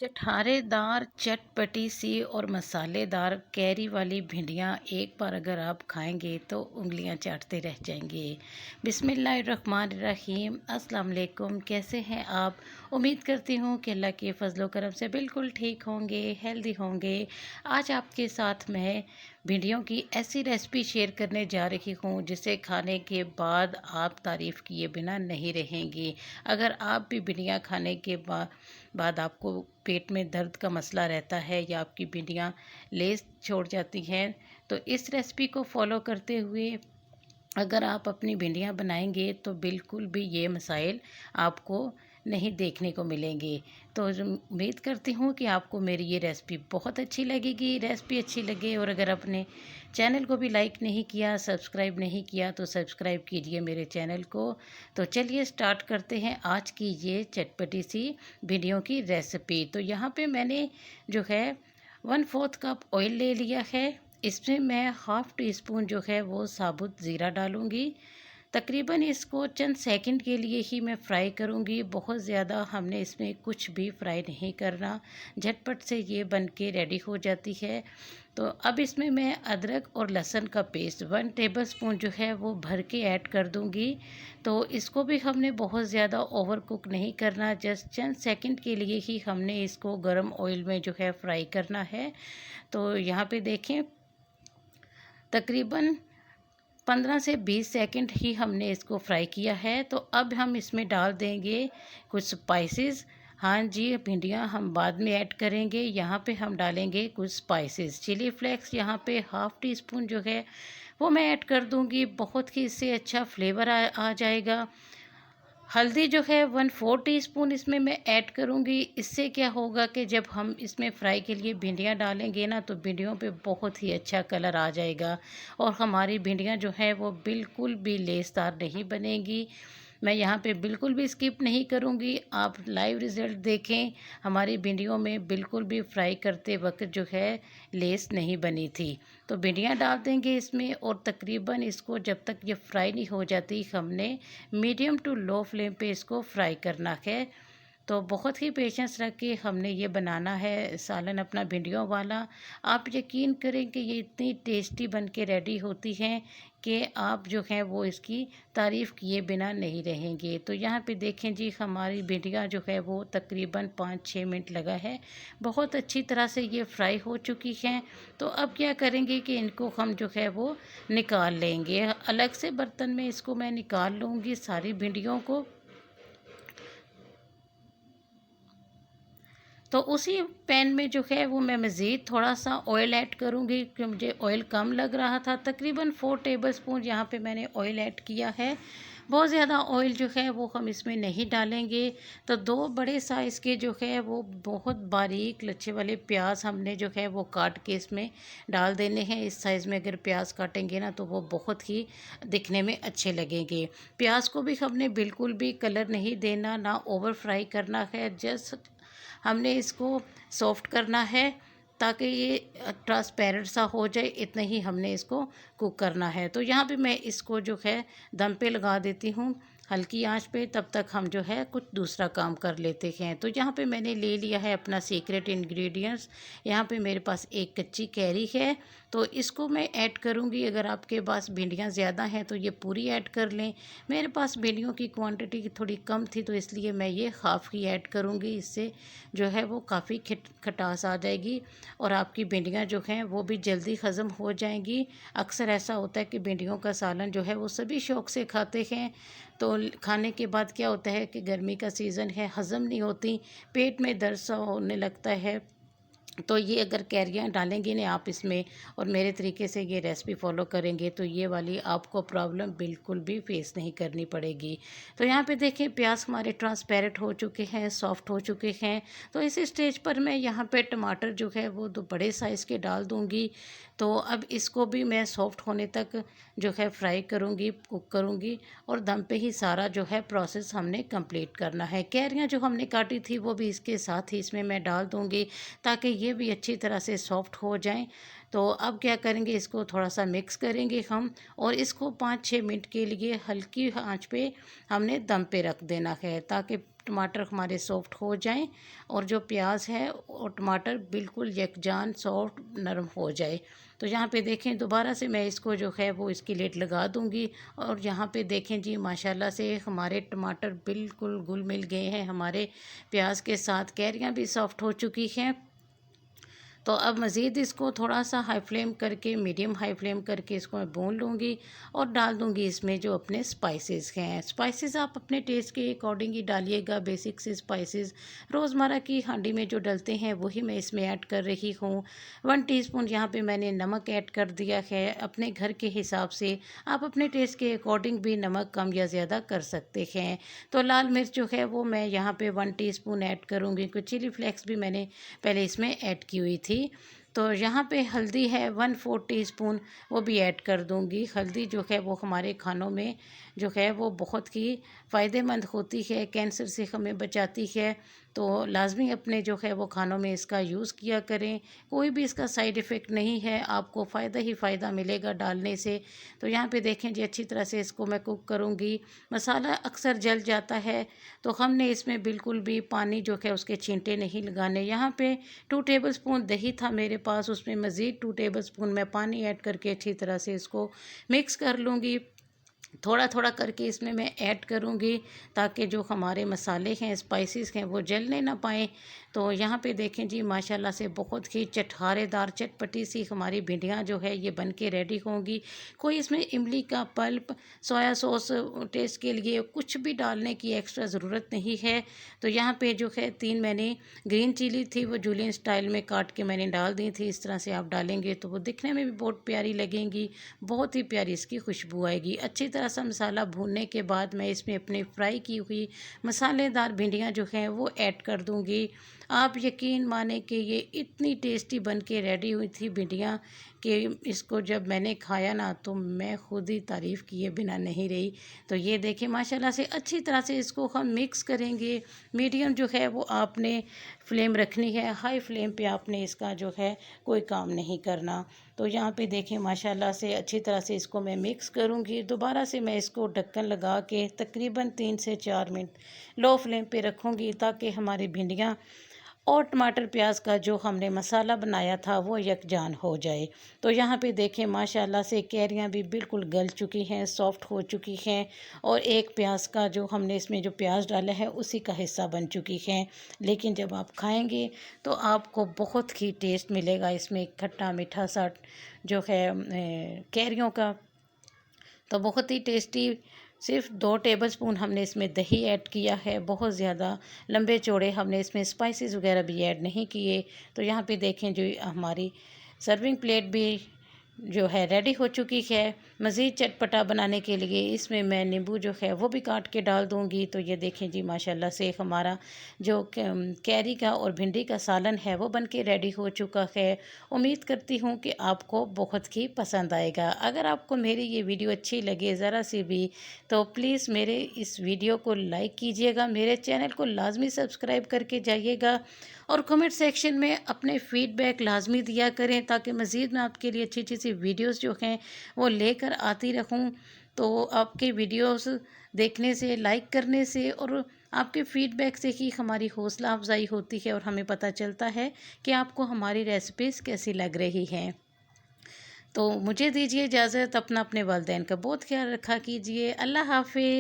चटखारेदार चटपटी सी और मसालेदार कैरी वाली भिंडियाँ एक बार अगर आप खाएंगे तो उंगलियां चाटते रह जाएंगे। बिस्मिल्लाहिर्रहमानिर्रहीम। अस्सलाम वालेकुम। कैसे हैं आप? उम्मीद करती हूँ कि अल्लाह के फजलो करम से बिल्कुल ठीक होंगे, हेल्दी होंगे। आज आपके साथ मैं भिंडियों की ऐसी रेसिपी शेयर करने जा रही हूँ जिसे खाने के बाद आप तारीफ़ किए बिना नहीं रहेंगी। अगर आप भी भिंडियाँ खाने के बाद आपको पेट में दर्द का मसला रहता है या आपकी भिंडियाँ लेस छोड़ जाती हैं, तो इस रेसिपी को फॉलो करते हुए अगर आप अपनी भिंडियाँ बनाएंगे तो बिल्कुल भी ये मसाइल आपको नहीं देखने को मिलेंगे। तो उम्मीद करती हूँ कि आपको मेरी ये रेसिपी बहुत अच्छी लगेगी। रेसिपी अच्छी लगे और अगर अपने चैनल को भी लाइक नहीं किया, सब्सक्राइब नहीं किया तो सब्सक्राइब कीजिए मेरे चैनल को। तो चलिए स्टार्ट करते हैं आज की ये चटपटी सी भिंडियों की रेसिपी। तो यहाँ पे मैंने जो है 1/4 कप ऑयल ले लिया है। इसमें मैं हाफ़ टी स्पून जो है वो साबुत ज़ीरा डालूँगी। तकरीबन इसको चंद सेकंड के लिए ही मैं फ्राई करूँगी। बहुत ज़्यादा हमने इसमें कुछ भी फ्राई नहीं करना, झटपट से ये बन के रेडी हो जाती है। तो अब इसमें मैं अदरक और लहसुन का पेस्ट 1 टेबलस्पून जो है वो भर के ऐड कर दूँगी। तो इसको भी हमने बहुत ज़्यादा ओवर कुक नहीं करना, जस्ट चंद सेकंड के लिए ही हमने इसको गर्म ऑयल में जो है फ्राई करना है। तो यहाँ पे देखें तकरीबन 15 से 20 सेकंड ही हमने इसको फ्राई किया है। तो अब हम इसमें डाल देंगे कुछ स्पाइसेस। हाँ जी, भिंडियाँ हम बाद में ऐड करेंगे। यहाँ पे हम डालेंगे कुछ स्पाइसेस। चिली फ्लेक्स यहाँ पे हाफ़ टी स्पून जो है वो मैं ऐड कर दूँगी। बहुत ही इससे अच्छा फ्लेवर आ जाएगा। हल्दी जो है 1/4 टीस्पून इसमें मैं ऐड करूँगी। इससे क्या होगा कि जब हम इसमें फ्राई के लिए भिंडियाँ डालेंगे ना तो भिंडियों पे बहुत ही अच्छा कलर आ जाएगा और हमारी भिंडियाँ जो है वो बिल्कुल भी लेसदार नहीं बनेगी। मैं यहाँ पे बिल्कुल भी स्किप नहीं करूँगी। आप लाइव रिज़ल्ट देखें, हमारी भिंडियों में बिल्कुल भी फ्राई करते वक्त जो है लेस नहीं बनी थी। तो भिंडियाँ डाल देंगे इसमें और तकरीबन इसको जब तक ये फ्राई नहीं हो जाती हमने मीडियम टू लो फ्लेम पे इसको फ्राई करना है। तो बहुत ही पेशेंस रख के हमने ये बनाना है सालन अपना भिंडियों वाला। आप यकीन करें कि ये इतनी टेस्टी बन के रेडी होती हैं कि आप जो हैं वो इसकी तारीफ़ किए बिना नहीं रहेंगे। तो यहाँ पे देखें जी, हमारी भिंडियाँ जो है वो तकरीबन 5-6 मिनट लगा है, बहुत अच्छी तरह से ये फ्राई हो चुकी हैं। तो अब क्या करेंगे कि इनको हम जो है वो निकाल लेंगे। अलग से बर्तन में इसको मैं निकाल लूँगी सारी भिंडियों को। तो उसी पैन में जो है वो मैं मज़ीद थोड़ा सा ऑयल ऐड करूँगी कि मुझे ऑयल कम लग रहा था। तकरीबन 4 टेबलस्पून यहाँ पे मैंने ऑयल ऐड किया है। बहुत ज़्यादा ऑयल जो है वो हम इसमें नहीं डालेंगे। तो 2 बड़े साइज़ के जो है वो बहुत बारीक लच्छे वाले प्याज हमने जो है वो काट के इसमें डाल देने हैं। इस साइज़ में अगर प्याज काटेंगे ना तो वो बहुत ही दिखने में अच्छे लगेंगे। प्याज को भी हमने बिल्कुल भी कलर नहीं देना, ना ओवर फ्राई करना है। जस्ट हमने इसको सॉफ्ट करना है ताकि ये ट्रांसपेरेंट सा हो जाए, इतना ही हमने इसको कुक करना है। तो यहाँ पे मैं इसको जो है दम पे लगा देती हूँ हल्की आंच पे। तब तक हम जो है कुछ दूसरा काम कर लेते हैं। तो यहाँ पे मैंने ले लिया है अपना सीक्रेट इंग्रेडिएंट्स। यहाँ पे मेरे पास एक कच्ची कैरी है, तो इसको मैं ऐड करूँगी। अगर आपके पास भिंडियाँ ज़्यादा हैं तो ये पूरी ऐड कर लें। मेरे पास भिंडियों की क्वांटिटी थोड़ी कम थी तो इसलिए मैं ये हाफ़ ही ऐड करूँगी। इससे जो है वो काफ़ी खटास आ जाएगी और आपकी भिंडियाँ जो हैं वो भी जल्दी हज़म हो जाएंगी। अक्सर ऐसा होता है कि भिंडियों का सालन जो है वो सभी शौक़ से खाते हैं, तो खाने के बाद क्या होता है कि गर्मी का सीज़न है, हज़म नहीं होती, पेट में दर्द सा होने लगता है। तो ये अगर कैरियाँ डालेंगे ना आप इसमें और मेरे तरीके से ये रेसिपी फॉलो करेंगे तो ये वाली आपको प्रॉब्लम बिल्कुल भी फेस नहीं करनी पड़ेगी। तो यहाँ पे देखें प्याज हमारे ट्रांसपेरेंट हो चुके हैं, सॉफ्ट हो चुके हैं। तो इस स्टेज पर मैं यहाँ पे टमाटर जो है वो 2 बड़े साइज़ के डाल दूँगी। तो अब इसको भी मैं सॉफ्ट होने तक जो है फ्राई करूँगी, कुक करूँगी और दम पे ही सारा जो है प्रोसेस हमने कंप्लीट करना है। कैरियाँ जो हमने काटी थी वो भी इसके साथ ही इसमें मैं डाल दूँगी ताकि ये भी अच्छी तरह से सॉफ्ट हो जाएं। तो अब क्या करेंगे, इसको थोड़ा सा मिक्स करेंगे हम और इसको 5-6 मिनट के लिए हल्की आंच पे हमने दम पे रख देना है ताकि टमाटर हमारे सॉफ्ट हो जाएं और जो प्याज है और टमाटर बिल्कुल यकजान सॉफ्ट नरम हो जाए। तो यहाँ पे देखें दोबारा से मैं इसको जो है वो इसकी लिड लगा दूँगी और यहाँ पे देखें जी माशाल्लाह से हमारे टमाटर बिल्कुल घुल मिल गए हैं हमारे प्याज के साथ, कैरियाँ भी सॉफ्ट हो चुकी हैं। तो अब मज़ीद इसको थोड़ा सा हाई फ्लेम करके, मीडियम हाई फ्लेम करके इसको मैं भून लूँगी और डाल दूँगी इसमें जो अपने स्पाइसेस हैं। स्पाइसेस आप अपने टेस्ट के अकॉर्डिंग ही डालिएगा। बेसिक से स्पाइसेस रोज़मर्रा की हांडी में जो डलते हैं वही मैं इसमें ऐड कर रही हूँ। 1 टीस्पून यहाँ पे मैंने नमक ऐड कर दिया है अपने घर के हिसाब से। आप अपने टेस्ट के अकॉर्डिंग भी नमक कम या ज़्यादा कर सकते हैं। तो लाल मिर्च जो है वो मैं यहाँ पे 1 टीस्पून ऐड करूँगी। कुछ चिली फ्लेक्स भी मैंने पहले इसमें ऐड की हुई थी। तो यहाँ पे हल्दी है 1/4 टीस्पून, वो भी ऐड कर दूँगी। हल्दी जो है वो हमारे खानों में जो है वो बहुत ही फ़ायदेमंद होती है, कैंसर से हमें बचाती है। तो लाजमी अपने जो है वो खानों में इसका यूज़ किया करें। कोई भी इसका साइड इफ़ेक्ट नहीं है, आपको फ़ायदा ही फ़ायदा मिलेगा डालने से। तो यहाँ पे देखें जी अच्छी तरह से इसको मैं कुक करूँगी। मसाला अक्सर जल जाता है तो हमने इसमें बिल्कुल भी पानी जो है उसके छींटे नहीं लगाने। यहाँ पे 2 टेबलस्पून दही था मेरे पास, उसमें मज़ीद 2 टेबलस्पून मैं पानी ऐड करके अच्छी तरह से इसको मिक्स कर लूँगी। थोड़ा थोड़ा करके इसमें मैं ऐड करूँगी ताकि जो हमारे मसाले हैं, स्पाइसेस हैं, वो जलने ना पाएँ। तो यहाँ पे देखें जी माशाल्लाह से बहुत ही चटखारेदार चटपटी सी हमारी भिंडियाँ जो है ये बन के रेडी होंगी। कोई इसमें इमली का पल्प, सोया सॉस टेस्ट के लिए कुछ भी डालने की एक्स्ट्रा ज़रूरत नहीं है। तो यहाँ पे जो है 3 मैंने ग्रीन चिली थी वो जूलियन स्टाइल में काट के मैंने डाल दी थी। इस तरह से आप डालेंगे तो वो दिखने में भी बहुत प्यारी लगेंगी, बहुत ही प्यारी इसकी खुशबू आएगी। अच्छी तरह से मसाला भूनने के बाद मैं इसमें अपनी फ्राई की हुई मसालेदार भिंडियाँ जो हैं वो ऐड कर दूँगी। आप यकीन माने कि ये इतनी टेस्टी बन के रेडी हुई थी भिंडियाँ कि इसको जब मैंने खाया ना तो मैं खुद ही तारीफ़ किए बिना नहीं रही। तो ये देखिए माशाल्लाह से अच्छी तरह से इसको हम मिक्स करेंगे। मीडियम जो है वो आपने फ्लेम रखनी है, हाई फ्लेम पे आपने इसका जो है कोई काम नहीं करना। तो यहाँ पे देखें माशाल्लाह से अच्छी तरह से इसको मैं मिक्स करूँगी। दोबारा से मैं इसको ढक्कन लगा के तकरीबन 3 से 4 मिनट लो फ्लेम पे रखूँगी ताकि हमारी भिंडियाँ और टमाटर प्याज का जो हमने मसाला बनाया था वो यकजान हो जाए। तो यहाँ पे देखें माशाल्लाह से कैरियाँ भी बिल्कुल गल चुकी हैं, सॉफ्ट हो चुकी हैं और एक प्याज का जो हमने इसमें जो प्याज डाला है उसी का हिस्सा बन चुकी हैं। लेकिन जब आप खाएंगे तो आपको बहुत ही टेस्ट मिलेगा इसमें, खट्टा मीठा सा जो है कैरियों का। तो बहुत ही टेस्टी। सिर्फ 2 टेबलस्पून हमने इसमें दही ऐड किया है, बहुत ज़्यादा लंबे चौड़े हमने इसमें स्पाइसेस वगैरह भी ऐड नहीं किए। तो यहाँ पे देखें जो हमारी सर्विंग प्लेट भी जो है रेडी हो चुकी है। मज़ीद चटपटा बनाने के लिए इसमें मैं नींबू जो है वो भी काट के डाल दूँगी। तो ये देखें जी माशाल्लाह से हमारा जो कैरी का और भिंडी का सालन है वो बन के रेडी हो चुका है। उम्मीद करती हूँ कि आपको बहुत ही पसंद आएगा। अगर आपको मेरी ये वीडियो अच्छी लगे ज़रा सी भी तो प्लीज़ मेरे इस वीडियो को लाइक कीजिएगा, मेरे चैनल को लाजमी सब्सक्राइब करके जाइएगा और कमेंट सेक्शन में अपने फ़ीडबैक लाजमी दिया करें ताकि मज़ीद मैं आपके लिए अच्छी अच्छी सी वीडियोस जो हैं वो लेकर आती रहूं। तो आपके वीडियोस देखने से, लाइक करने से और आपके फ़ीडबैक से ही हमारी हौसला अफजाई होती है और हमें पता चलता है कि आपको हमारी रेसिपीज़ कैसी लग रही हैं। तो मुझे दीजिए इजाज़त, अपना अपने वालिदैन का बहुत ख्याल रखा कीजिए। अल्लाह हाफ़िज़।